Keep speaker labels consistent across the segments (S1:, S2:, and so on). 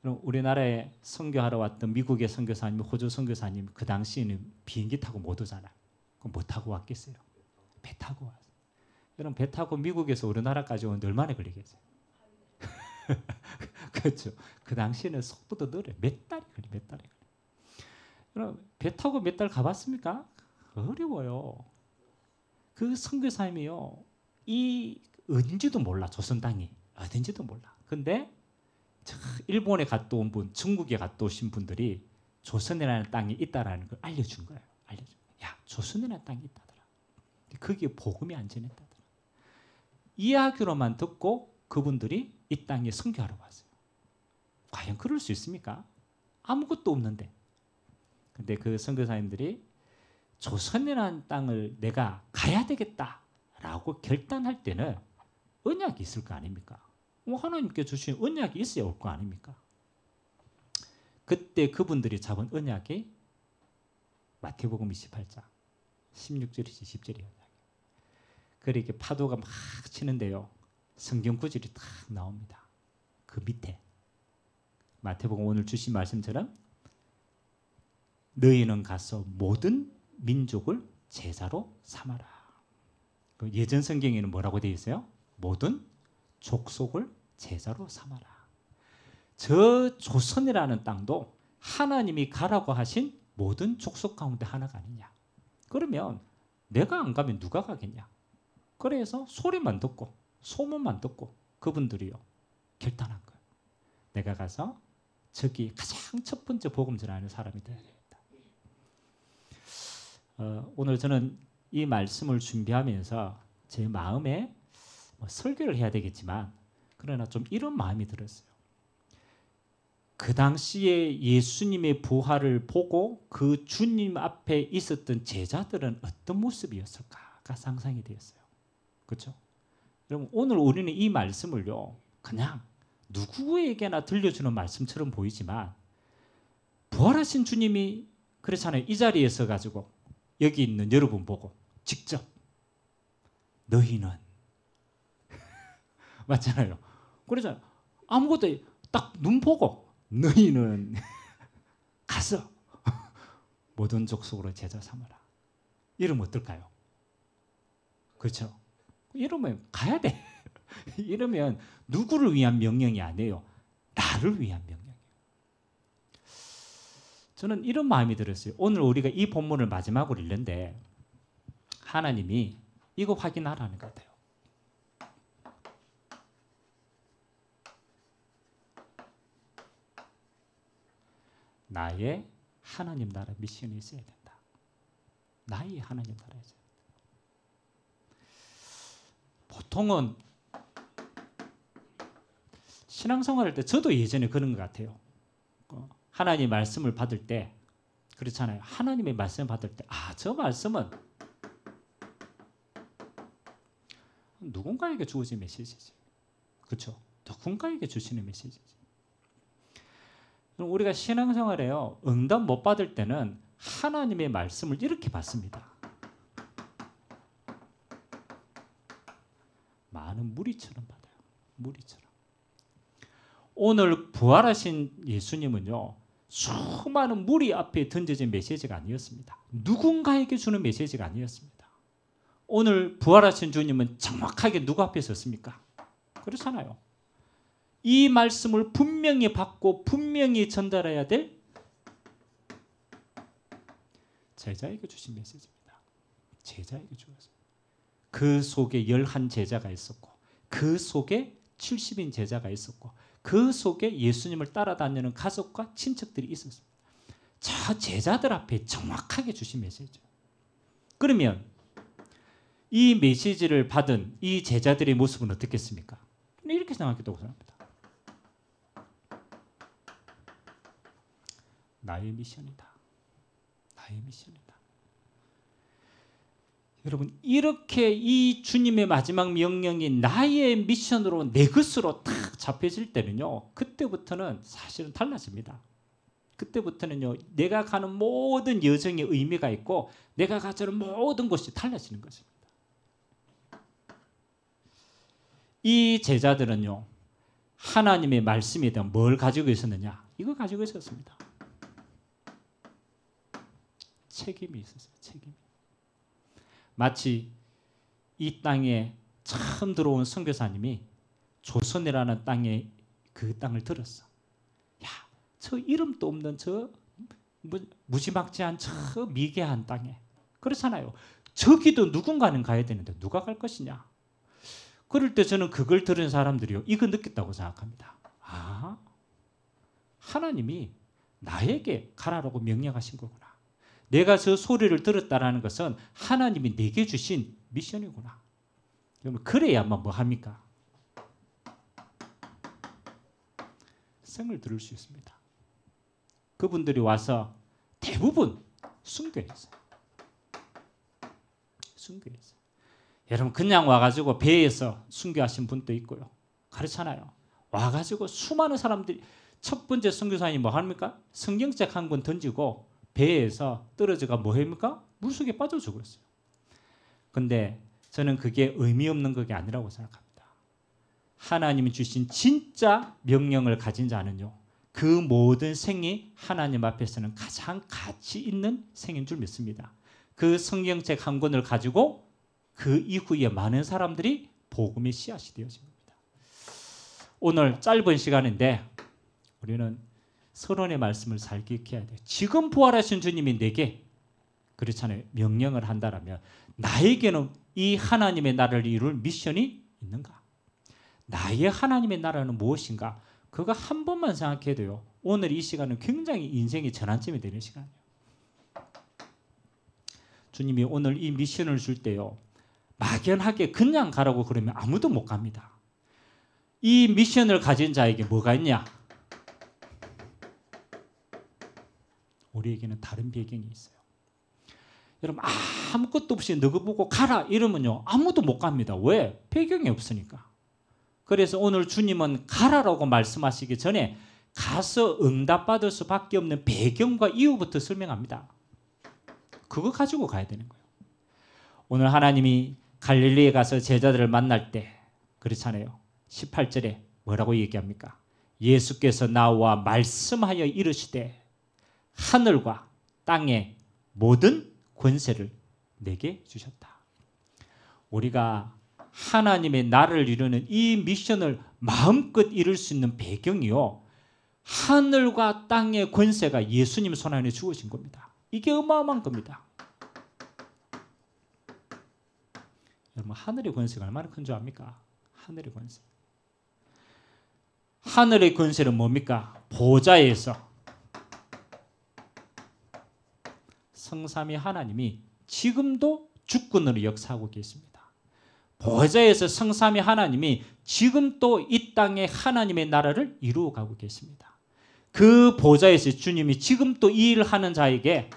S1: 그럼 우리나라에 선교하러 왔던 미국의 선교사님, 호주 선교사님 그 당시에는 비행기 타고 못 오잖아요. 그럼 뭐 타고 왔겠어요? 배 타고 왔어요. 여러분 배 타고 미국에서 우리나라까지 오는데 얼마나 걸리겠어요? 그렇죠. 그 당시에는 속도도 느려요. 몇 달이 걸려, 몇 달이 걸려. 여러분 배 타고 몇 달 가봤습니까? 어려워요. 그 선교사님이요, 이 어딘지도 몰라. 조선 땅이 어딘지도 몰라. 근데 일본에 갔다 온 분, 중국에 갔다 오신 분들이 조선이라는 땅이 있다라는 걸 알려준 거예요. 야, 조선이라는 땅이 있다더라. 거기에 복음이 안 전했다더라. 이야기로만 듣고 그분들이 이 땅에 선교하러 왔어요. 과연 그럴 수 있습니까? 아무것도 없는데. 근데 그 선교사님들이 조선이라는 땅을 내가 가야 되겠다라고 결단할 때는 언약이 있을 거 아닙니까? 하나님께 주신 언약이 있어야 올 거 아닙니까? 그때 그분들이 잡은 언약이 마태복음 28장 16절이지 10절이에요. 그렇게 파도가 막 치는데요, 성경 구절이 딱 나옵니다. 그 밑에 마태복음 오늘 주신 말씀처럼 너희는 가서 모든 민족을 제자로 삼아라. 그 예전 성경에는 뭐라고 되어 있어요? 모든 족속을 제자로 삼아라. 저 조선이라는 땅도 하나님이 가라고 하신 모든 족속 가운데 하나가 아니냐. 그러면 내가 안 가면 누가 가겠냐. 그래서 소리만 듣고 소문만 듣고 그분들이요 결단한 거예요. 내가 가서 저기 가장 첫 번째 복음 전하는 사람이 되어야 되겠다. 오늘 저는 이 말씀을 준비하면서 제 마음에 설교를 해야 되겠지만 그러나 좀 이런 마음이 들었어요. 그 당시에 예수님의 부활을 보고 그 주님 앞에 있었던 제자들은 어떤 모습이었을까가 상상이 되었어요. 그렇죠? 여러분 오늘 우리는 이 말씀을요 그냥 누구에게나 들려주는 말씀처럼 보이지만 부활하신 주님이 그렇잖아요. 이 자리에 서가지고 여기 있는 여러분 보고 직접 너희는 맞잖아요. 그러잖아요. 아무것도 딱 눈 보고 너희는 가서 모든 족속으로 제자 삼아라. 이러면 어떨까요? 그렇죠? 이러면 가야 돼. 이러면 누구를 위한 명령이 아니에요. 나를 위한 명령이에요. 저는 이런 마음이 들었어요. 오늘 우리가 이 본문을 마지막으로 읽는데 하나님이 이거 확인하라는 것 같아요. 나의 하나님 나라 미션이 있어야 된다. 나의 하나님 나라에 있어야 된다. 보통은 신앙생활 할 때 저도 예전에 그런 것 같아요. 하나님 말씀을 받을 때 그렇잖아요. 하나님의 말씀을 받을 때 저 말씀은 누군가에게 주어진 메시지지. 그렇죠? 누군가에게 주시는 메시지지. 우리가 신앙생활에요. 응답 못 받을 때는 하나님의 말씀을 이렇게 받습니다. 많은 무리처럼 받아요. 무리처럼. 오늘 부활하신 예수님은요. 수많은 무리 앞에 던져진 메시지가 아니었습니다. 누군가에게 주는 메시지가 아니었습니다. 오늘 부활하신 주님은 정확하게 누구 앞에 섰습니까? 그렇잖아요. 이 말씀을 분명히 받고 분명히 전달해야 될 제자에게 주신 메시지입니다. 제자에게 주었어요. 그 속에 11제자가 있었고 그 속에 70인 제자가 있었고 그 속에 예수님을 따라다니는 가족과 친척들이 있었습니다. 저 제자들 앞에 정확하게 주신 메시지죠. 그러면 이 메시지를 받은 이 제자들의 모습은 어떻겠습니까? 이렇게 생각했다고 생각합니다. 나의 미션이다. 나의 미션이다. 여러분 이렇게 이 주님의 마지막 명령이 나의 미션으로 내 것으로 딱 잡혀질 때는요. 그때부터는 사실은 달라집니다. 그때부터는요. 내가 가는 모든 여정에 의미가 있고 내가 가지는 모든 것이 달라지는 것입니다. 이 제자들은요. 하나님의 말씀에 대한 뭘 가지고 있었느냐? 이거 가지고 있었습니다. 책임이 있었어요. 책임. 마치 이 땅에 처음 들어온 선교사님이 조선이라는 땅에 그 땅을 들었어. 야, 저 이름도 없는 저 무지막지한 저 미개한 땅에. 그렇잖아요. 저기도 누군가는 가야 되는데 누가 갈 것이냐. 그럴 때 저는 그걸 들은 사람들이요, 이거 느꼈다고 생각합니다. 아, 하나님이 나에게 가라라고 명령하신 거구나. 내가 저 소리를 들었다라는 것은 하나님이 내게 주신 미션이구나. 그러면 그래야만 뭐 합니까? 성을 들을 수 있습니다. 그분들이 와서 대부분 순교했어요. 순교했어요. 여러분 그냥 와가지고 배에서 순교하신 분도 있고요. 그렇잖아요. 와가지고 수많은 사람들이 첫 번째 선교사님이 뭐 합니까? 성경책 한 권 던지고 배에서 떨어져가 뭐 합니까? 물속에 빠져 죽었어요. 근데 저는 그게 의미 없는 것이 아니라고 생각합니다. 하나님이 주신 진짜 명령을 가진 자는요, 그 모든 생이 하나님 앞에서는 가장 가치 있는 생인 줄 믿습니다. 그 성경책 한 권을 가지고 그 이후에 많은 사람들이 복음의 씨앗이 되어진 겁니다. 오늘 짧은 시간인데 우리는 서론의 말씀을 잘 기억해야 돼요. 지금 부활하신 주님이 내게 그렇잖아요. 명령을 한다라면 나에게는 이 하나님의 나라를 이룰 미션이 있는가? 나의 하나님의 나라는 무엇인가? 그거 한 번만 생각해도요. 오늘 이 시간은 굉장히 인생의 전환점이 되는 시간이에요. 주님이 오늘 이 미션을 줄 때요, 막연하게 그냥 가라고 그러면 아무도 못 갑니다. 이 미션을 가진 자에게 뭐가 있냐? 우리에게는 다른 배경이 있어요. 여러분 아무것도 없이 너가 보고 가라 이러면요 아무도 못 갑니다. 왜? 배경이 없으니까. 그래서 오늘 주님은 가라라고 말씀하시기 전에 가서 응답받을 수밖에 없는 배경과 이유부터 설명합니다. 그거 가지고 가야 되는 거예요. 오늘 하나님이 갈릴리에 가서 제자들을 만날 때 그렇잖아요. 18절에 뭐라고 얘기합니까? 예수께서 나와 말씀하여 이르시되 하늘과 땅의 모든 권세를 내게 주셨다. 우리가 하나님의 나라를 이루는 이 미션을 마음껏 이룰 수 있는 배경이요, 하늘과 땅의 권세가 예수님 손 안에 주어진 겁니다. 이게 어마어마한 겁니다. 여러분 하늘의 권세가 얼마나 큰 줄 압니까? 하늘의 권세. 하늘의 권세는 뭡니까? 보좌에서 성삼위 하나님이 지금도 주권으로 역사하고 계십니다. 보좌에서 성삼위 하나님이 지금 또 이 땅에 하나님의 나라를 이루어가고 계십니다. 그 보좌에서 주님이 지금 또 이 일을 하는 자에게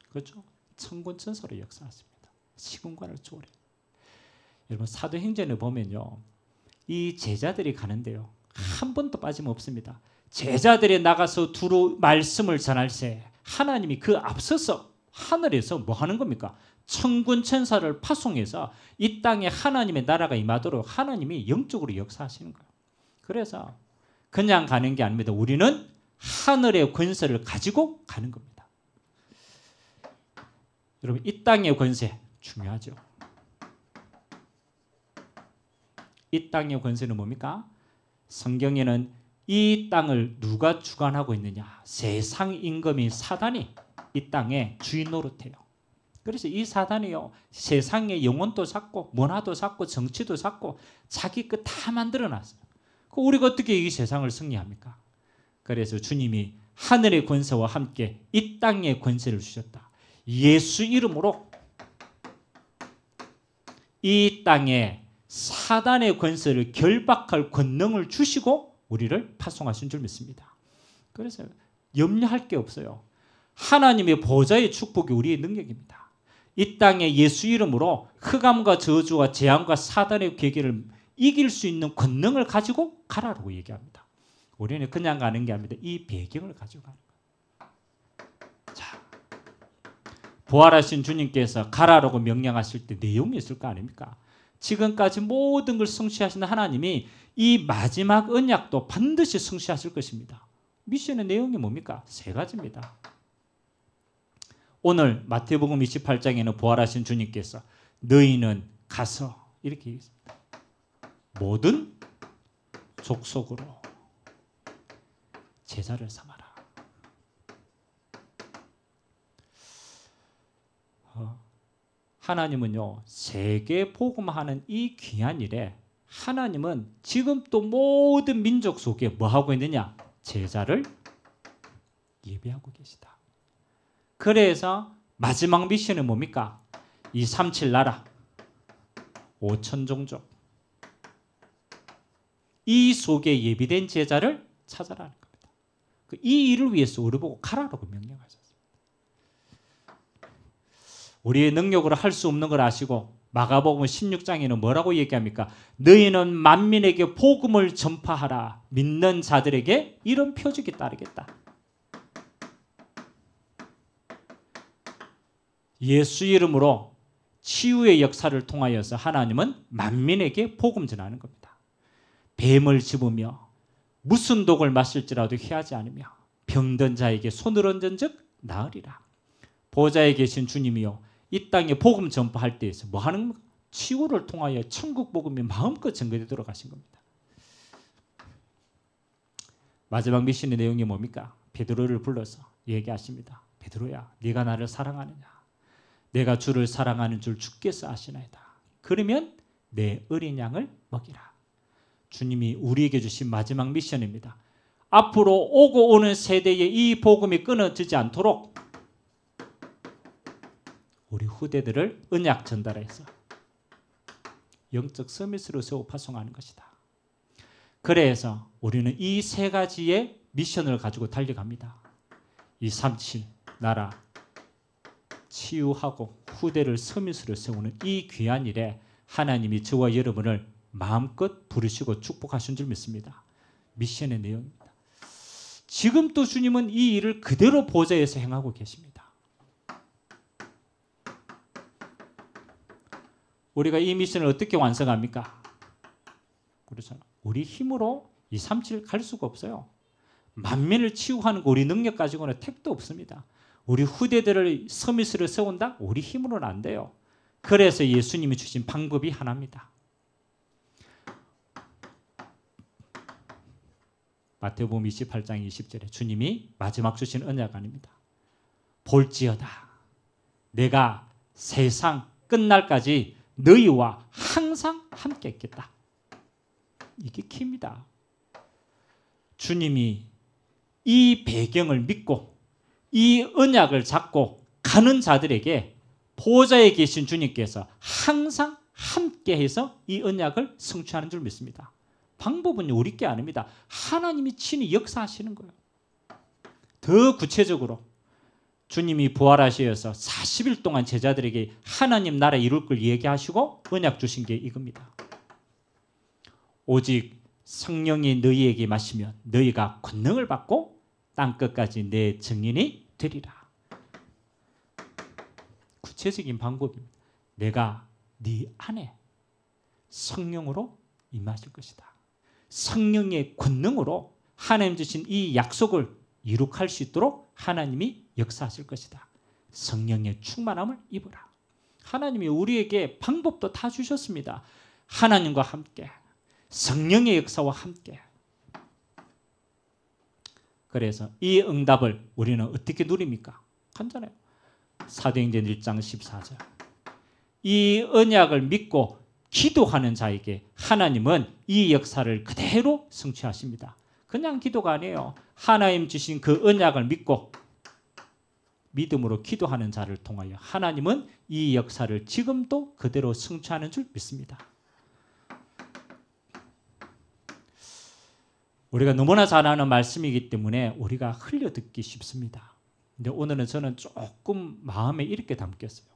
S1: 그렇죠? 천군천사로 역사하십니다. 시공간을 초월해. 여러분 사도행전을 보면요, 이 제자들이 가는데요 한 번도 빠짐없습니다. 제자들이 나가서 두루 말씀을 전할세 하나님이 그 앞서서 하늘에서 뭐 하는 겁니까? 천군 천사를 파송해서 이 땅에 하나님의 나라가 임하도록 하나님이 영적으로 역사하시는 거예요. 그래서 그냥 가는 게 아닙니다. 우리는 하늘의 권세를 가지고 가는 겁니다. 여러분 이 땅의 권세 중요하죠. 이 땅의 권세는 뭡니까? 성경에는 이 땅을 누가 주관하고 있느냐? 세상 임금인 사단이 이 땅의 주인 노릇해요. 그래서 이 사단이요 세상의 영혼도 잡고 문화도 잡고 정치도 잡고 자기 것 다 만들어놨어요. 우리가 어떻게 이 세상을 승리합니까? 그래서 주님이 하늘의 권세와 함께 이 땅의 권세를 주셨다. 예수 이름으로 이 땅에 사단의 권세를 결박할 권능을 주시고 우리를 파송하신 줄 믿습니다. 그래서 염려할 게 없어요. 하나님의 보좌의 축복이 우리의 능력입니다. 이 땅에 예수 이름으로 흑암과 저주와 재앙과 사단의 계계를 이길 수 있는 권능을 가지고 가라라고 얘기합니다. 우리는 그냥 가는 게 아닙니다. 이 배경을 가지고 가는 거예요. 자, 부활하신 주님께서 가라라고 명령하실 때 내용이 있을 거 아닙니까? 지금까지 모든 걸 성취하신 하나님이 이 마지막 언약도 반드시 성취하실 것입니다. 미션의 내용이 뭡니까? 세 가지입니다. 오늘 마태복음 28장에는 부활하신 주님께서 너희는 가서 이렇게 얘기했습니다. 모든 족속으로 제자를 삼아라. 하나님은요, 세계 복음하는 이 귀한 일에 하나님은 지금 또 모든 민족 속에 뭐 하고 있느냐? 제자를 예비하고 계시다. 그래서 마지막 미션은 뭡니까? 237 나라 5천 종족 이 속에 예비된 제자를 찾아라는 겁니다. 이 일을 위해서 우리 보고 가라라고 명령하셨습니다. 우리의 능력으로 할 수 없는 걸 아시고 마가복음 16장에는 뭐라고 얘기합니까? 너희는 만민에게 복음을 전파하라. 믿는 자들에게 이런 표적이 따르겠다. 예수 이름으로 치유의 역사를 통하여서 하나님은 만민에게 복음 전하는 겁니다. 뱀을 집으며 무슨 독을 마실지라도 해하지 않으며 병든 자에게 손을 얹은즉 나으리라. 보좌에 계신 주님이요 이 땅에 복음 전파할 때에서 뭐 하는 겁니까? 치유를 통하여 천국 복음이 마음껏 전개되도록 하신 겁니다. 마지막 미션의 내용이 뭡니까? 베드로를 불러서 얘기하십니다. 베드로야, 네가 나를 사랑하느냐? 내가 주를 사랑하는 줄 주께서 아시나이다. 그러면 내 어린 양을 먹이라. 주님이 우리에게 주신 마지막 미션입니다. 앞으로 오고 오는 세대에 이 복음이 끊어지지 않도록 우리 후대들을 언약 전달해서 영적 서밋으로 세워 파송하는 것이다. 그래서 우리는 이 세 가지의 미션을 가지고 달려갑니다. 237 나라 치유하고 후대를 서밋으로 세우는 이 귀한 일에 하나님이 저와 여러분을 마음껏 부르시고 축복하신 줄 믿습니다. 미션의 내용입니다. 지금 또 주님은 이 일을 그대로 보좌에서 행하고 계십니다. 우리가 이 미션을 어떻게 완성합니까? 그렇잖아. 우리 힘으로 237 갈 수가 없어요. 만민을 치유하는 거 우리 능력 가지고는 택도 없습니다. 우리 후대들을 서밋으로 세운다? 우리 힘으로는 안 돼요. 그래서 예수님이 주신 방법이 하나입니다. 마태복음 28장 20절에 주님이 마지막 주신 언약 아닙니다. 볼지어다 내가 세상 끝날까지 너희와 항상 함께 있겠다. 이게 키입니다. 주님이 이 배경을 믿고 이 언약을 잡고 가는 자들에게 보좌에 계신 주님께서 항상 함께해서 이 언약을 성취하는 줄 믿습니다. 방법은 우리 게 아닙니다. 하나님이 친히 역사하시는 거예요. 더 구체적으로 주님이 부활하셔서 40일 동안 제자들에게 하나님 나라 이룰 걸 얘기하시고 언약 주신 게 이겁니다. 오직 성령이 너희에게 마시면 너희가 권능을 받고 땅끝까지 내 증인이 되리라. 구체적인 방법입니다. 내가 네 안에 성령으로 임하실 것이다. 성령의 권능으로 하나님 주신 이 약속을 이룩할 수 있도록 하나님이 역사하실 것이다. 성령의 충만함을 입으라. 하나님이 우리에게 방법도 다 주셨습니다. 하나님과 함께 성령의 역사와 함께. 그래서 이 응답을 우리는 어떻게 누립니까? 간단해요. 사도행전 1장 14절. 이 언약을 믿고 기도하는 자에게 하나님은 이 역사를 그대로 성취하십니다. 그냥 기도가 아니에요. 하나님 주신 그 언약을 믿고 믿음으로 기도하는 자를 통하여 하나님은 이 역사를 지금도 그대로 성취하는 줄 믿습니다. 우리가 너무나 잘 아는 말씀이기 때문에 우리가 흘려 듣기 쉽습니다. 근데 오늘은 저는 조금 마음에 이렇게 담겼어요.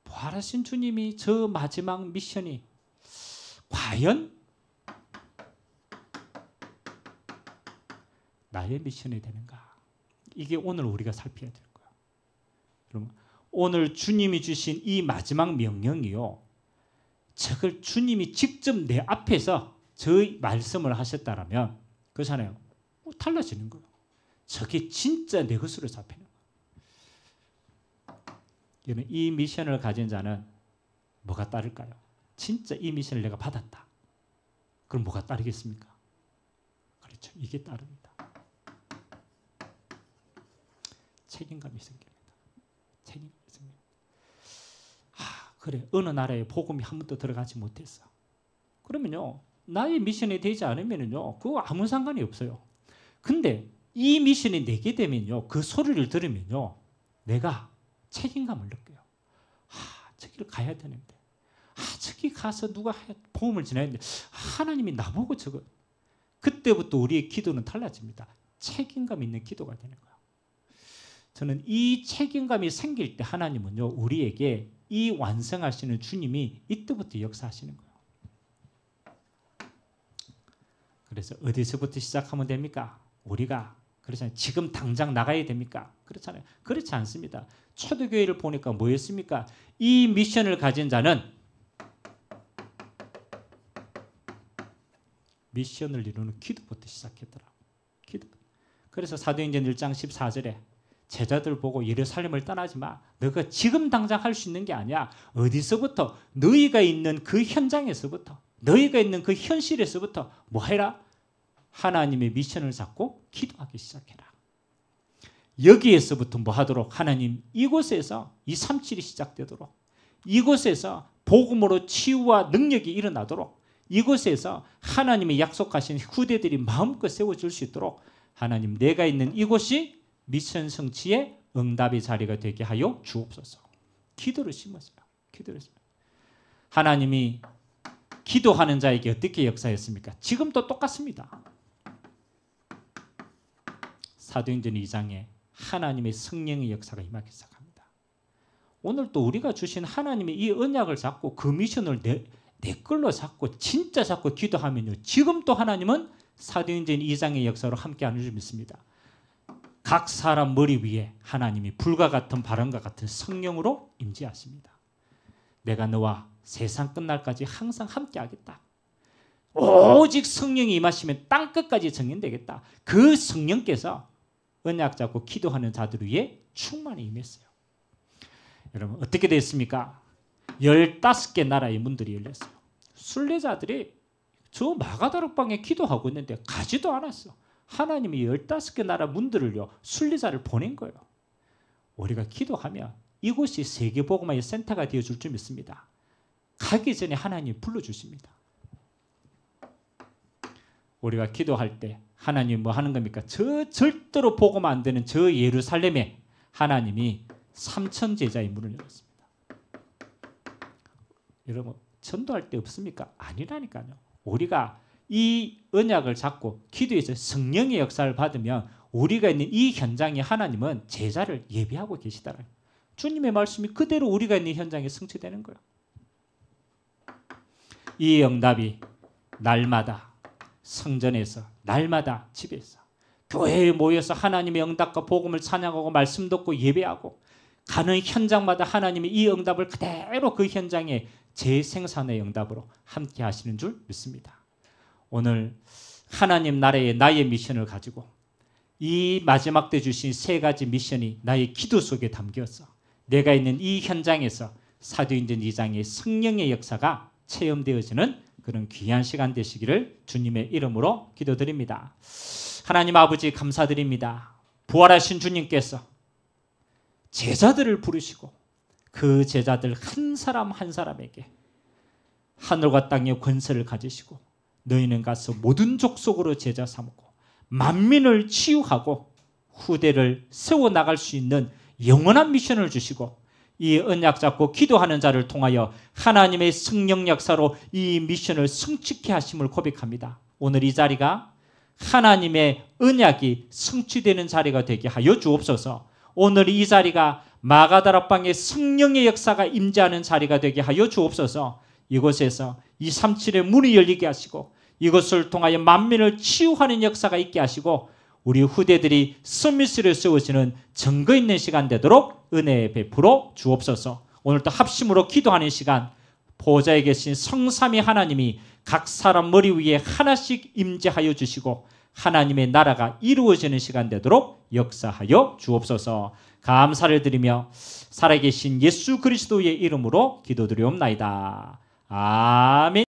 S1: 부활하신 주님이 저 마지막 미션이 과연 나의 미션이 되는가? 이게 오늘 우리가 살펴야 될 거예요. 여러분, 오늘 주님이 주신 이 마지막 명령이요. 저걸 주님이 직접 내 앞에서 저의 말씀을 하셨다라면 그렇잖아요. 달라지는 거예요. 저게 진짜 내 것으로 잡히는 거예요. 이 미션을 가진 자는 뭐가 따를까요? 진짜 이 미션을 내가 받았다. 그럼 뭐가 따르겠습니까? 그렇죠. 이게 따릅니다. 책임감이 생깁니다. 책임감이 생깁니다. 그래. 어느 나라에 복음이 한 번도 들어가지 못했어. 그러면요. 나의 미션이 되지 않으면요. 그거 아무 상관이 없어요. 근데 이 미션이 내게 되면요. 그 소리를 들으면요. 내가 책임감을 느껴요. 저기를 가야 되는데. 저기 가서 누가 복음을 전해야 되는데 하나님이 나보고 저거. 그때부터 우리의 기도는 달라집니다. 책임감 있는 기도가 되는 거예요. 저는 이 책임감이 생길 때 하나님은요. 우리에게 이 완성하시는 주님이 이때부터 역사하시는 거예요. 그래서 어디서부터 시작하면 됩니까? 우리가 그렇잖아요. 지금 당장 나가야 됩니까? 그렇잖아요. 그렇지 않습니다. 초대교회를 보니까 뭐였습니까? 이 미션을 가진 자는 미션을 이루는 기도부터 시작했더라. 기도. 그래서 사도행전 1장 14절에 제자들 보고 예루살렘을 떠나지 마. 너가 지금 당장 할 수 있는 게 아니야. 어디서부터? 너희가 있는 그 현장에서부터, 너희가 있는 그 현실에서부터 뭐 해라? 하나님의 미션을 잡고 기도하기 시작해라. 여기에서부터 뭐 하도록? 하나님 이곳에서 237이 시작되도록, 이곳에서 복음으로 치유와 능력이 일어나도록, 이곳에서 하나님의 약속하신 후대들이 마음껏 세워질 수 있도록 하나님 내가 있는 이곳이 미션 성취의 응답의 자리가 되게 하여 주옵소서. 기도를 심었어요. 기도를 심었어요. 하나님이 기도하는 자에게 어떻게 역사했습니까? 지금도 똑같습니다. 사도행전 2장에 하나님의 성령의 역사가 임하기 시작합니다. 오늘 또 우리가 주신 하나님의 이 언약을 잡고 그 미션을 내 걸로 잡고 진짜 잡고 기도하면요. 지금 또 하나님은 사도행전 2장의 역사로 함께하는 줄 믿습니다. 각 사람 머리 위에 하나님이 불과 같은 바람과 같은 성령으로 임재하십니다. 내가 너와 세상 끝날까지 항상 함께하겠다. 오직 성령이 임하시면 땅끝까지 정연되겠다. 그 성령께서 언약 잡고 기도하는 자들 위에 충만히 임했어요. 여러분 어떻게 됐습니까? 15개 나라의 문들이 열렸어요. 순례자들이 저 마가다락방에 기도하고 있는데 가지도 않았어. 하나님이 15개 나라 문들을요. 순례자를 보낸 거예요. 우리가 기도하면 이곳이 세계복음화의 센터가 되어줄 줄 믿습니다. 가기 전에 하나님이 불러주십니다. 우리가 기도할 때 하나님 뭐 하는 겁니까? 저 절대로 복음 안 되는 저 예루살렘에 하나님이 3천 제자의 문을 열었습니다. 여러분 전도할 때 없습니까? 아니라니까요. 우리가 이 언약을 잡고 기도해서 성령의 역사를 받으면 우리가 있는 이 현장에 하나님은 제자를 예비하고 계시다는 주님의 말씀이 그대로 우리가 있는 현장에 성취되는 거예요. 이 응답이 날마다 성전에서 날마다 집에서 교회에 모여서 하나님의 응답과 복음을 찬양하고 말씀 듣고 예배하고 가는 현장마다 하나님이 이 응답을 그대로 그 현장에 재생산의 응답으로 함께 하시는 줄 믿습니다. 오늘 하나님 나라의 나의 미션을 가지고 이 마지막 때 주신 3가지 미션이 나의 기도 속에 담겨서 내가 있는 이 현장에서 사도행전 2장의 성령의 역사가 체험되어지는 그런 귀한 시간 되시기를 주님의 이름으로 기도드립니다. 하나님 아버지 감사드립니다. 부활하신 주님께서 제자들을 부르시고 그 제자들 한 사람 한 사람에게 하늘과 땅의 권세를 가지시고 너희는 가서 모든 족속으로 제자 삼고 만민을 치유하고 후대를 세워나갈 수 있는 영원한 미션을 주시고 이 언약 잡고 기도하는 자를 통하여 하나님의 성령 역사로 이 미션을 성취케 하심을 고백합니다. 오늘 이 자리가 하나님의 언약이 성취되는 자리가 되게 하여 주옵소서. 오늘 이 자리가 마가다락방의 성령의 역사가 임재하는 자리가 되게 하여 주옵소서. 이곳에서 237의 문이 열리게 하시고 이것을 통하여 만민을 치유하는 역사가 있게 하시고 우리 후대들이 서밋으로 세워지는 증거 있는 시간 되도록 은혜에 베풀어 주옵소서. 오늘도 합심으로 기도하는 시간 보좌에 계신 성삼위 하나님이 각 사람 머리 위에 하나씩 임재하여 주시고 하나님의 나라가 이루어지는 시간 되도록 역사하여 주옵소서. 감사를 드리며 살아계신 예수 그리스도의 이름으로 기도드리옵나이다. 아멘.